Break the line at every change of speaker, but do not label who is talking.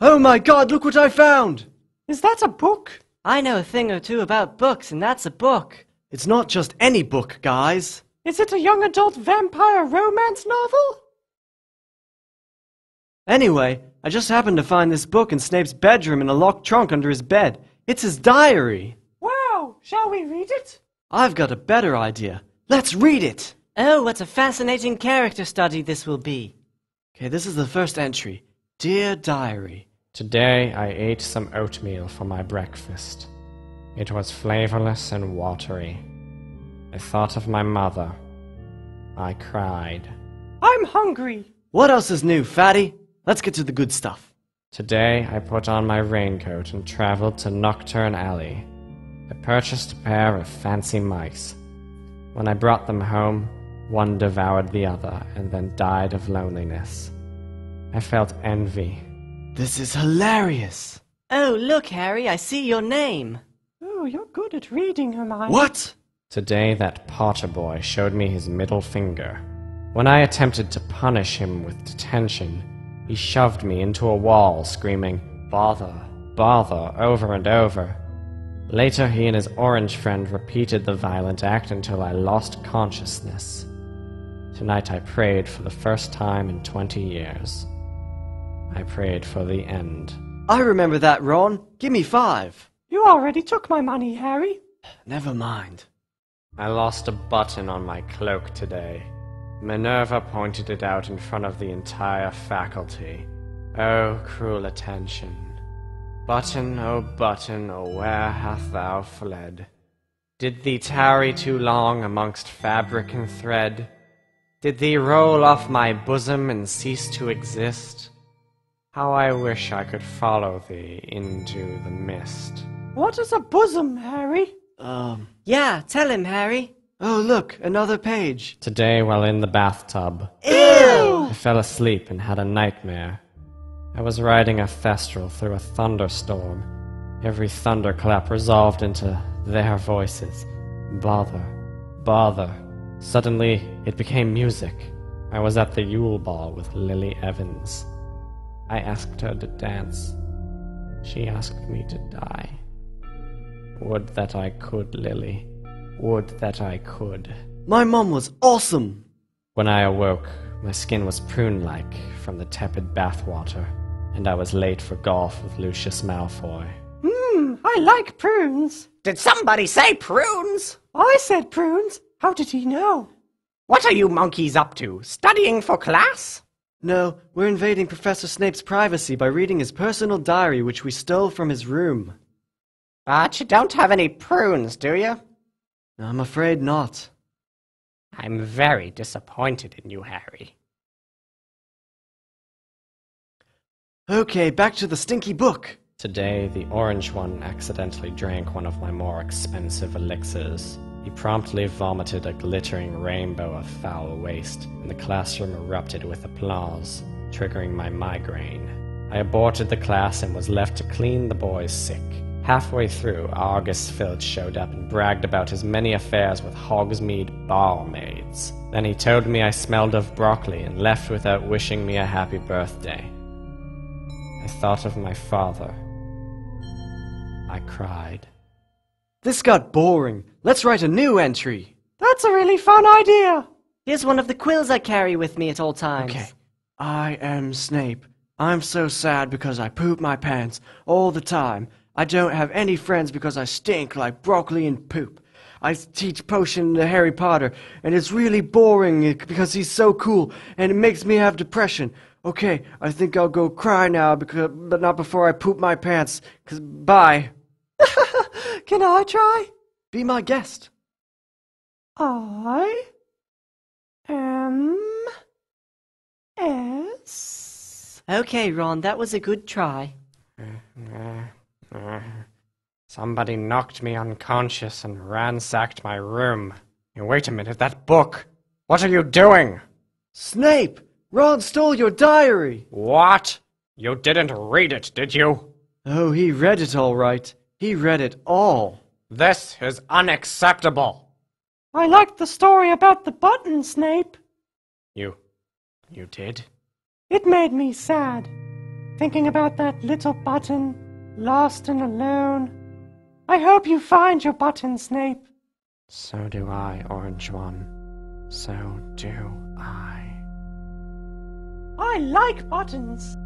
Oh my god, look what I found!
Is that a book?
I know a thing or two about books, and that's a book.
It's not just any book, guys.
Is it a young adult vampire romance novel?
Anyway, I just happened to find this book in Snape's bedroom in a locked trunk under his bed. It's his diary.
Wow, shall we read it?
I've got a better idea. Let's read it!
Oh, what a fascinating character study this will be.
Okay, this is the first entry. Dear Diary.
Today I ate some oatmeal for my breakfast. It was flavorless and watery. I thought of my mother. I cried.
I'm hungry.
What else is new, fatty? Let's get to the good stuff.
Today I put on my raincoat and traveled to Nocturne Alley. I purchased a pair of fancy mice. When I brought them home, one devoured the other and then died of loneliness. I felt envy.
This is hilarious.
Oh, look, Harry, I see your name.
Oh, you're good at reading, Hermione.
What?
Today that Potter boy showed me his middle finger. When I attempted to punish him with detention, he shoved me into a wall, screaming, "Bother, bother," over and over. Later, he and his orange friend repeated the violent act until I lost consciousness. Tonight I prayed for the first time in 20 years. I prayed for the end.
I remember that, Ron. Give me 5.
You already took my money, Harry.
Never mind.
I lost a button on my cloak today. Minerva pointed it out in front of the entire faculty. Oh, cruel attention. Button, oh, where hast thou fled? Did thee tarry too long amongst fabric and thread? Did thee roll off my bosom and cease to exist? How I wish I could follow thee into the mist.
What is a bosom, Harry?
Yeah, tell him, Harry.
Oh, look, another page.
Today, while in the bathtub,
Ew!
I fell asleep and had a nightmare. I was riding a thestral through a thunderstorm. Every thunderclap resolved into their voices. Bother, bother. Suddenly, it became music. I was at the Yule Ball with Lily Evans. I asked her to dance. She asked me to die. Would that I could, Lily. Would that I could.
My mom was awesome.
When I awoke, my skin was prune-like from the tepid bathwater, and I was late for golf with Lucius Malfoy.
I like prunes.
Did somebody say prunes?
I said prunes. How did he know?
What are you monkeys up to? Studying for class?
No, we're invading Professor Snape's privacy by reading his personal diary, which we stole from his room.
But you don't have any prunes, do you?
I'm afraid not.
I'm very disappointed in you, Harry.
Okay, back to the stinky book.
Today, the orange one accidentally drank one of my more expensive elixirs. He promptly vomited a glittering rainbow of foul waste, and the classroom erupted with applause, triggering my migraine. I aborted the class and was left to clean the boys sick. Halfway through, Argus Filch showed up and bragged about his many affairs with Hogsmeade barmaids. Then he told me I smelled of broccoli and left without wishing me a happy birthday. I thought of my father. I cried.
This got boring. Let's write a new entry.
That's a really fun idea.
Here's one of the quills I carry with me at all times.
Okay. I am Snape. I'm so sad because I poop my pants all the time. I don't have any friends because I stink like broccoli and poop. I teach potion to Harry Potter, and it's really boring because he's so cool, and it makes me have depression. Okay, I think I'll go cry now, but not before I poop my pants. Bye.
Can I try?
Be my guest.
I am S.
Okay, Ron, that was a good try.
Somebody knocked me unconscious and ransacked my room. Hey, wait a minute, that book! What are you doing?
Snape! Ron stole your diary!
What? You didn't read it, did you?
Oh, he read it all right. He read it all.
This is unacceptable.
I liked the story about the button, Snape.
You did?
It made me sad. thinking about that little button, lost and alone. I hope you find your button, Snape.
So do I, Orange One. So do I.
I like buttons.